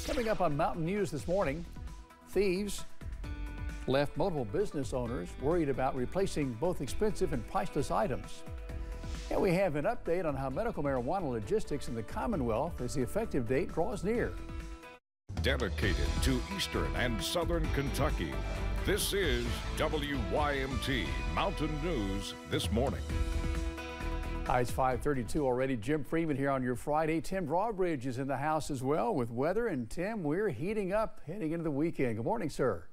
Coming up on Mountain News this morning, thieves left multiple business owners worried about replacing both expensive and priceless items. And we have an update on how medical marijuana logistics in the Commonwealth as the effective date draws near. Dedicated to Eastern and Southern Kentucky, this is WYMT Mountain News This Morning. Hi, it's 5:32 already. Jim Freeman here on your Friday. Tim Drawbridge is in the house as well with weather. And Tim, we're heating up heading into the weekend. Good morning, sir.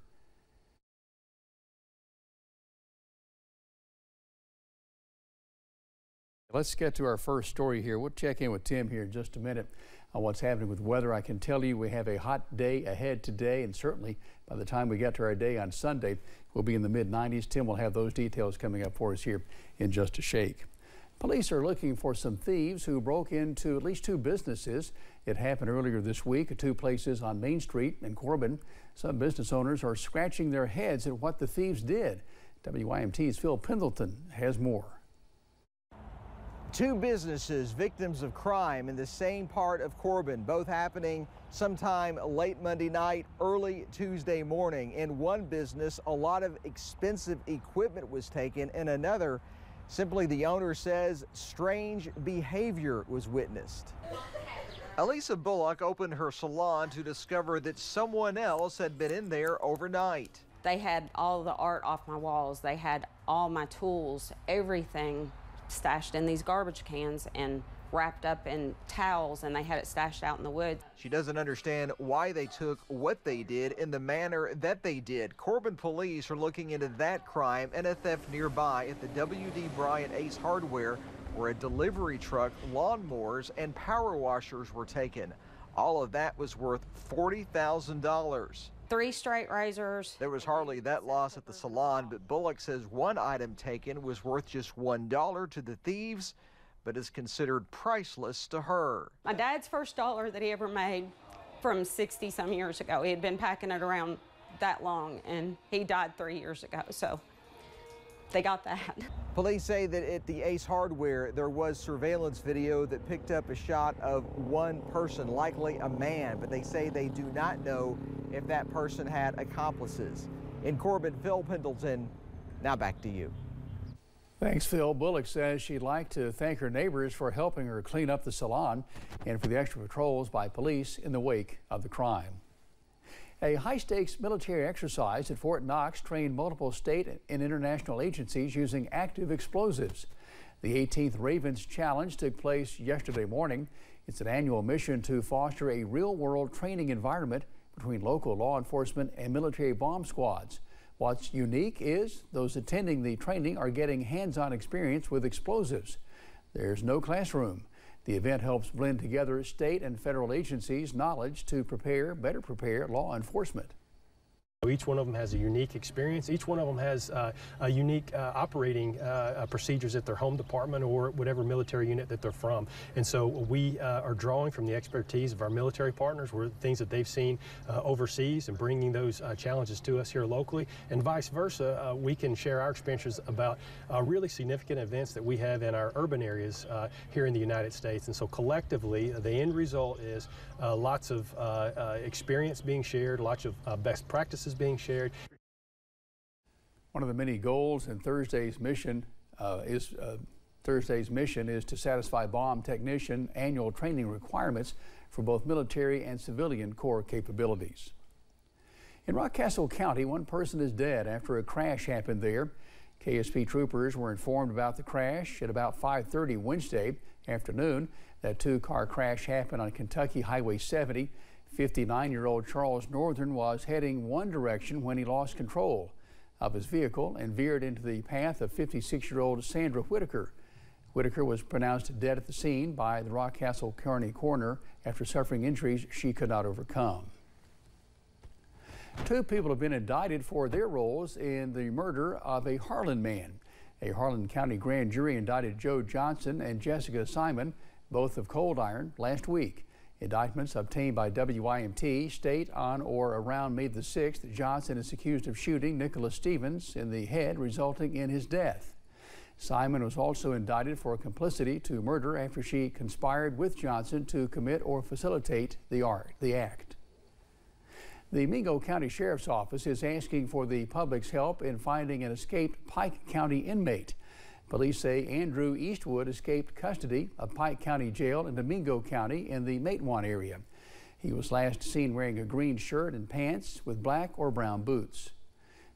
Let's get to our first story here. We'll check in with Tim here in just a minute on what's happening with weather. I can tell you we have a hot day ahead today, and certainly by the time we get to our day on Sunday, we'll be in the mid-90s. Tim will have those details coming up for us here in just a shake. Police are looking for some thieves who broke into at least two businesses. It happened earlier this week at two places on Main Street in Corbin. Some business owners are scratching their heads at what the thieves did. WYMT's Phil Pendleton has more. Two businesses victims of crime in the same part of Corbin, both happening sometime late Monday night, early Tuesday morning. In one business, a lot of expensive equipment was taken. In another, simply the owner says strange behavior was witnessed. Elisa Bullock opened her salon to discover that someone else had been in there overnight. They had all the art off my walls. They had all my tools, everything stashed in these garbage cans and wrapped up in towels, and they had it stashed out in the woods. She doesn't understand why they took what they did in the manner that they did. Corbin police are looking into that crime and a theft nearby at the W.D. Bryant Ace Hardware, where a delivery truck, lawnmowers, and power washers were taken. All of that was worth $40,000. 3 straight razors. There was hardly that loss at the salon, but Bullock says one item taken was worth just $1 to the thieves, but is considered priceless to her. My dad's first dollar that he ever made from 60-some years ago. He had been packing it around that long, and he died 3 years ago, so they got that. Police say that at the Ace Hardware, there was surveillance video that picked up a shot of one person, likely a man, but they say they do not know if that person had accomplices. In Corbin, Phil Pendleton, now back to you. Thanks, Phil. Bullock says she'd like to thank her neighbors for helping her clean up the salon and for the extra patrols by police in the wake of the crime. A high-stakes military exercise at Fort Knox trained multiple state and international agencies using active explosives. The 18th Ravens Challenge took place yesterday morning. It's an annual mission to foster a real-world training environment between local law enforcement and military bomb squads. What's unique is those attending the training are getting hands-on experience with explosives. There's no classroom. The event helps blend together state and federal agencies' knowledge to better prepare law enforcement. Each one of them has a unique experience. Each one of them has a unique operating procedures at their home department or whatever military unit that they're from. And so we are drawing from the expertise of our military partners, things that they've seen overseas, and bringing those challenges to us here locally. And vice versa, we can share our experiences about really significant events that we have in our urban areas here in the United States. And so collectively, the end result is lots of experience being shared, lots of best practices being shared. One of the many goals in Thursday's mission is to satisfy bomb technician annual training requirements for both military and civilian corps capabilities. In Rockcastle County, one person is dead after a crash happened there. KSP troopers were informed about the crash at about 5:30 Wednesday afternoon. That two-car crash happened on Kentucky Highway 70. 59-year-old Charles Northern was heading one direction when he lost control of his vehicle and veered into the path of 56-year-old Sandra Whitaker. Whitaker was pronounced dead at the scene by the Rockcastle County coroner after suffering injuries she could not overcome. Two people have been indicted for their roles in the murder of a Harlan man. A Harlan County grand jury indicted Joe Johnson and Jessica Simon, both of Cold Iron, last week. Indictments obtained by WYMT state on or around May the 6th, Johnson is accused of shooting Nicholas Stevens in the head, resulting in his death. Simon was also indicted for complicity to murder after she conspired with Johnson to commit or facilitate the act. The Mingo County Sheriff's Office is asking for the public's help in finding an escaped Pike County inmate. Police say Andrew Eastwood escaped custody of Pike County Jail in Mingo County in the Matewan area. He was last seen wearing a green shirt and pants with black or brown boots.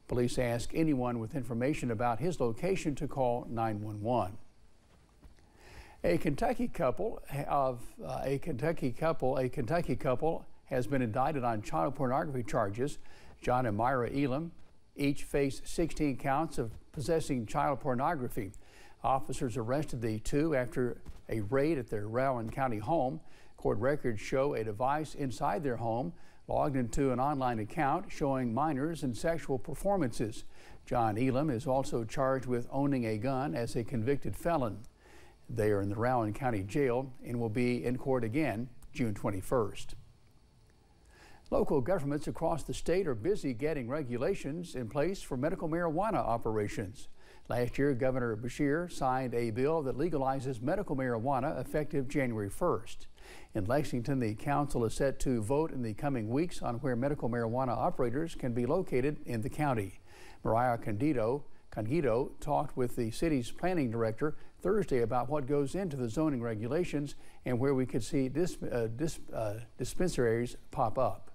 Police ask anyone with information about his location to call 911. A Kentucky couple has been indicted on child pornography charges. John and Myra Elam each face 16 counts of possessing child pornography. Officers arrested the two after a raid at their Rowan County home. Court records show a device inside their home logged into an online account showing minors and sexual performances. John Elam is also charged with owning a gun as a convicted felon. They are in the Rowan County Jail and will be in court again June 21st. Local governments across the state are busy getting regulations in place for medical marijuana operations. Last year, Governor Beshear signed a bill that legalizes medical marijuana effective January 1st. In Lexington, the council is set to vote in the coming weeks on where medical marijuana operators can be located in the county. Mariah Conguito talked with the city's planning director Thursday about what goes into the zoning regulations and where we could see dispensaries pop up.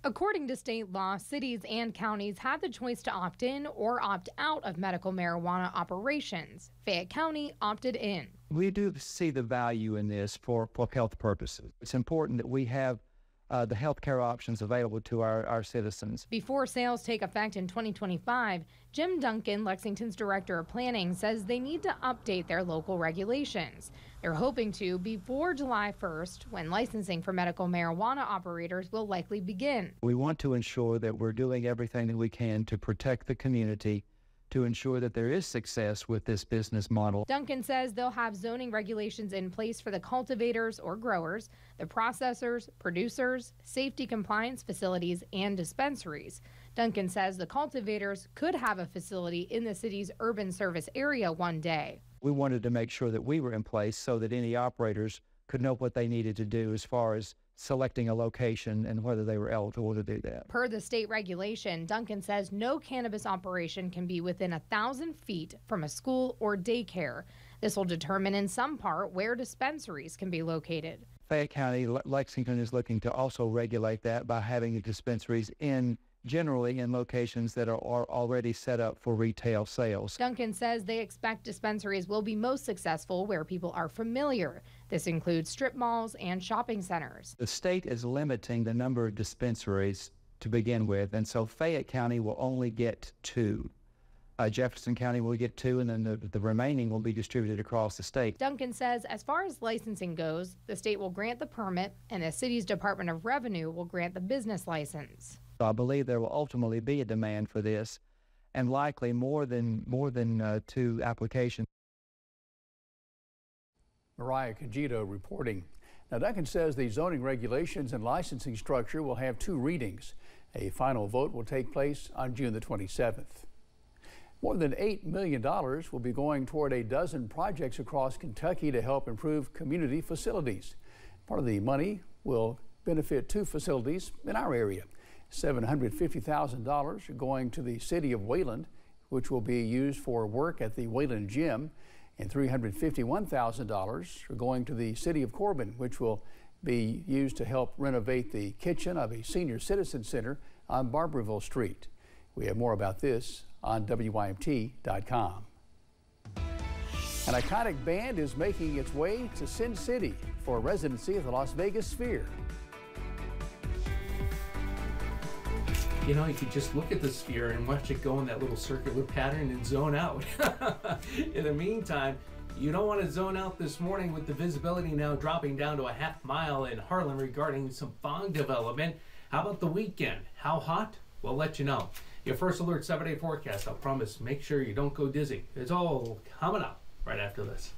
According to state law, cities and counties have the choice to opt in or opt out of medical marijuana operations. Fayette County opted in. We do see the value in this for health purposes. It's important that we have the healthcare options available to our citizens. Before sales take effect in 2025, Jim Duncan, Lexington's Director of Planning, says they need to update their local regulations. They're hoping to before July 1st, when licensing for medical marijuana operators will likely begin. We want to ensure that we're doing everything that we can to protect the community, to ensure that there is success with this business model. Duncan says they'll have zoning regulations in place for the cultivators or growers, the processors, producers, safety compliance facilities, and dispensaries. Duncan says the cultivators could have a facility in the city's urban service area one day. We wanted to make sure that we were in place so that any operators could know what they needed to do as far as selecting a location and whether they were eligible to do that. Per the state regulation, Duncan says no cannabis operation can be within 1,000 feet from a school or daycare. This will determine in some part where dispensaries can be located. Fayette County, Lexington is looking to also regulate that by having the dispensaries generally in locations that are already set up for retail sales. Duncan says they expect dispensaries will be most successful where people are familiar. This includes strip malls and shopping centers. The state is limiting the number of dispensaries to begin with, and so Fayette County will only get 2. Jefferson County will get 2, and then the remaining will be distributed across the state. Duncan says as far as licensing goes, the state will grant the permit and the city's Department of Revenue will grant the business license. So I believe there will ultimately be a demand for this, and likely more than 2 applications. Mariah Conguito reporting. Now, Duncan says the zoning regulations and licensing structure will have 2 readings. A final vote will take place on June the 27th. More than $8 million will be going toward a dozen projects across Kentucky to help improve community facilities. Part of the money will benefit 2 facilities in our area. $750,000 going to the city of Wayland, which will be used for work at the Wayland Gym, and $351,000 are going to the city of Corbin, which will be used to help renovate the kitchen of a senior citizen center on Barberville Street. We have more about this on WYMT.com. An iconic band is making its way to Sin City for a residency at the Las Vegas Sphere. You know, you could just look at the sphere and watch it go in that little circular pattern and zone out. In the meantime, you don't want to zone out this morning with the visibility now dropping down to a half mile in Harlem regarding some fog development. How about the weekend? How hot? We'll let you know. Your First Alert 7-day forecast, I'll promise, make sure you don't go dizzy. It's all coming up right after this.